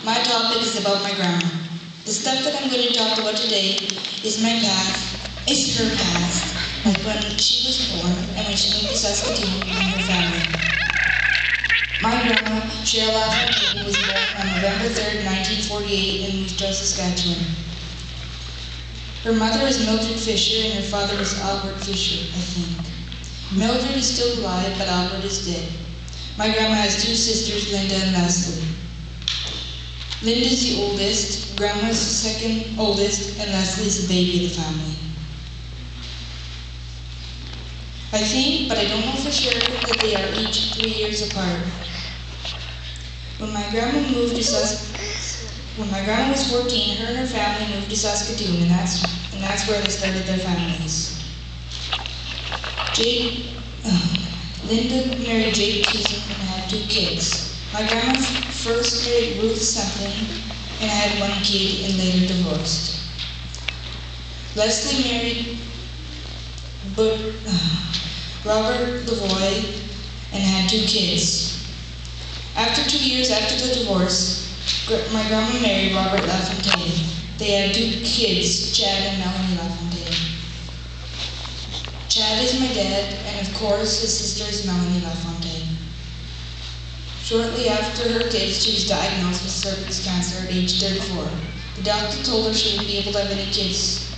My topic is about my grandma. The stuff that I'm going to talk about today is my past, is her past, like when she was born and when she moved to Saskatoon and her family. My grandma, Cheryl LaFontaine, was born on November 3rd, 1948 in Moose Jaw, Saskatchewan. Her mother is Mildred Fisher and her father is Albert Fisher, I think. Mildred is still alive, but Albert is dead. My grandma has two sisters, Linda and Leslie. Linda is the oldest, Grandma's the second oldest, and Leslie is the baby of the family. I think, but I don't know for sure, that they are each 3 years apart. When my grandma was 14, her and her family moved to Saskatoon, and that's where they started their families. Linda married Jake Teason and had 2 kids. My grandma first married Ruth something and had 1 kid and later divorced. Leslie married Robert Lavoie and had 2 kids. After 2 years after the divorce, my grandma married Robert LaFontaine. They had 2 kids, Chad and Melanie LaFontaine. Chad is my dad, and of course his sister is Melanie LaFontaine. Shortly after her kids, she was diagnosed with cervix cancer at age 34. The doctor told her she wouldn't be able to have any kids.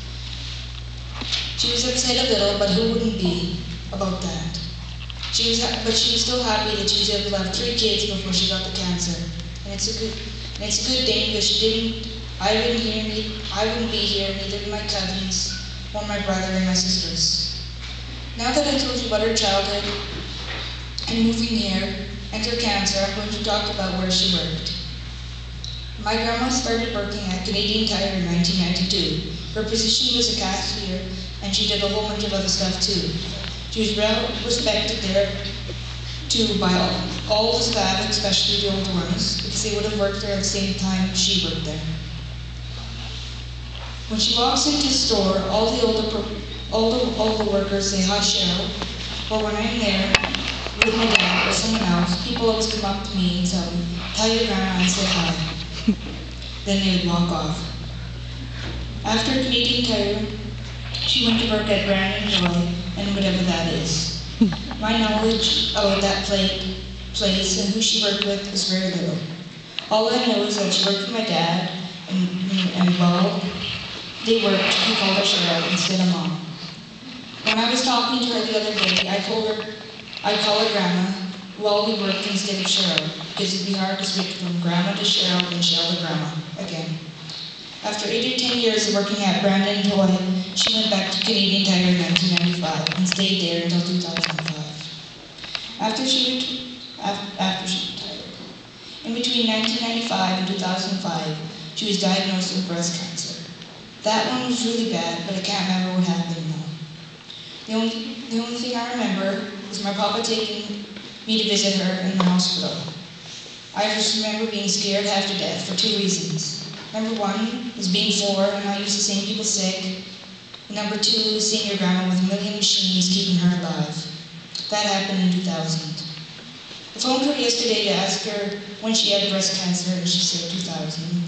She was upset a little, but who wouldn't be about that? But she was still happy that she was able to have 3 kids before she got the cancer. And it's a good thing because I wouldn't be here, neither did my cousins, or my brother and my sisters. Now that I told you about her childhood and moving here and her cancer, I'm going to talk about where she worked. My grandma started working at Canadian Tire in 1992. Her position was a cashier, and she did a whole bunch of other stuff too. She was well respected there too by all the staff, especially the older ones, because they would have worked there at the same time she worked there. When she walks into the store, all the workers say, "Hi, Cheryl." Or when I'm there with my dad or someone else, people always come up to me and tell your grandma and say hi. Then they would walk off. After Canadian Tire, she went to work at Brandon Joy and whatever that is. My knowledge about that place and who she worked with is very little. All I know is that she worked with my dad, and while they worked, he called her Cheryl instead of Mom. When I was talking to her the other day, I told her I'd call her Grandma while we worked instead of Cheryl, because it'd be hard to switch from Grandma to Cheryl and Cheryl to Grandma again. After 8 or 10 years of working at Brandon Toy, she went back to Canadian Tire in 1995 and stayed there until 2005. After she retired. In between 1995 and 2005, she was diagnosed with breast cancer. That one was really bad, but I can't remember what happened now. The only thing I remember is my papa taking me to visit her in the hospital. I just remember being scared half to death for 2 reasons. Number 1 was being 4 and not used to seeing people sick. And number 2 was seeing your grandma with a million machines keeping her alive. That happened in 2000. I phoned her yesterday to ask her when she had breast cancer, and she said 2000.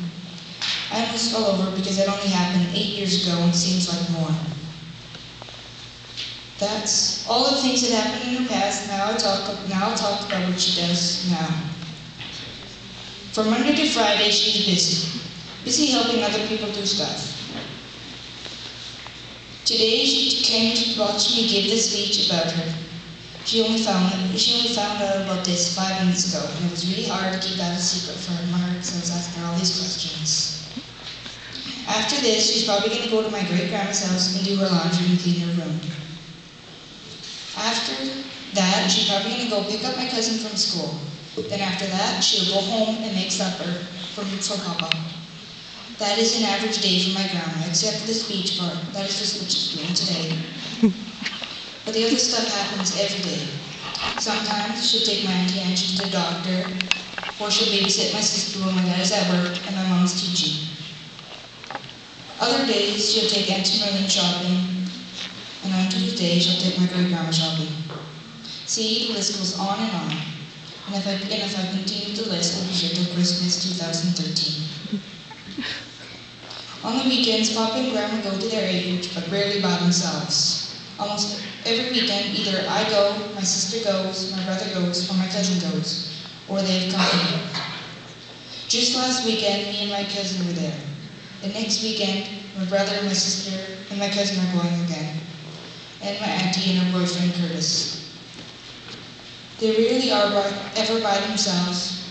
I almost fell over because it only happened 8 years ago and it seems like more. That's all the things that happened in her past. Now I'll talk about what she does now. From Monday to Friday, she's busy helping other people do stuff. Today she came to watch me give the speech about her. She only found out about this 5 minutes ago, and it was really hard to keep that a secret from her because I was asking her all these questions. After this, she's probably going to go to my great-grandma's house and do her laundry and clean her room. After that, she's probably going to go pick up my cousin from school. Then after that, she'll go home and make supper for Papa. That is an average day for my grandma, except for the speech part. That is just what she's doing today. But the other stuff happens every day. Sometimes she'll take my Auntie Angie to the doctor, or she'll babysit my sister when my dad is at work and my mom's teaching. Other days, she'll take Auntie Merlin shopping, and on Tuesday, she'll take my great-grandma shopping. See, the list goes on. And if I continue the list, we'll be here till Christmas 2013. the weekends, Papa and Grandma go to their acreage, but rarely by themselves. Almost every weekend, either I go, my sister goes, my brother goes, or my cousin goes, or they have company. Just last weekend, me and my cousin were there. The next weekend, my brother, my sister, and my cousin are going again, and my auntie and her boyfriend Curtis. They rarely are ever by themselves,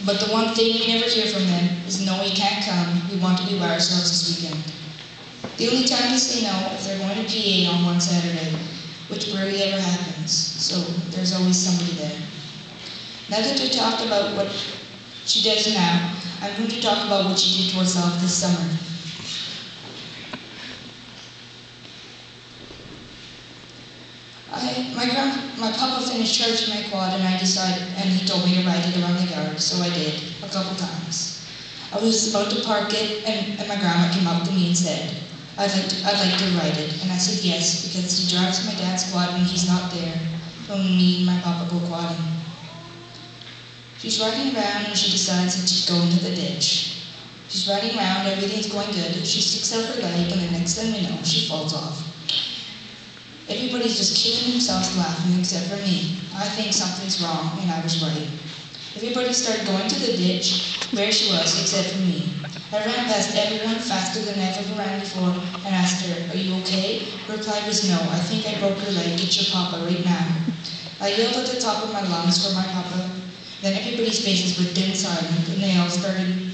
but the one thing we never hear from them is no, we can't come, we want to be by ourselves this weekend. The only time they say no if they're going to PA on one Saturday, which rarely ever happens, so there's always somebody there. Now that I talked about what she does now, I'm going to talk about what she did to herself this summer. My papa finished charging my quad and he told me to ride it around the yard, so I did, a couple times. I was about to park it and my grandma came up to me and said, I'd like to ride it, and I said yes, because he drives my dad's quad when he's not there, when me and my papa go quadding. She's riding around and she decides that she's going to the ditch. She's riding around, everything's going good, she sticks out her leg, and the next thing we know, she falls off. Everybody's just killing themselves laughing except for me. I think something's wrong, and I was right. Everybody started going to the ditch where she was, except for me. I ran past everyone faster than I've ever ran before and asked her, "Are you okay?" Her reply was, "No, I think I broke her leg. Get your papa right now." I yelled at the top of my lungs for my papa. Then everybody's faces were dead silent, and they all started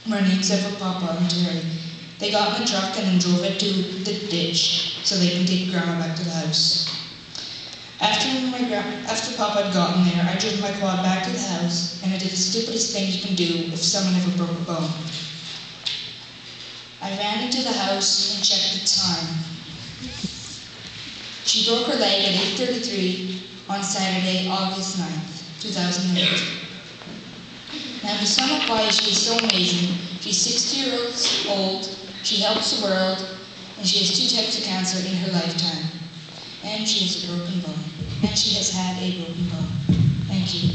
running except for Papa and Terry. They got in the truck and then drove it to the ditch so they can take Grandma back to the house. After Papa had gotten there, I drove my quad back to the house, and I did the stupidest thing you can do if someone ever broke a bone. I ran into the house and checked the time. She broke her leg at 8:33 on Saturday, August 9th, 2008. Now to sum up why she is so amazing, she's 60 years old, she helps the world, and she has 2 types of cancer in her lifetime. And she has a broken bone. And she has had a broken bone. Thank you.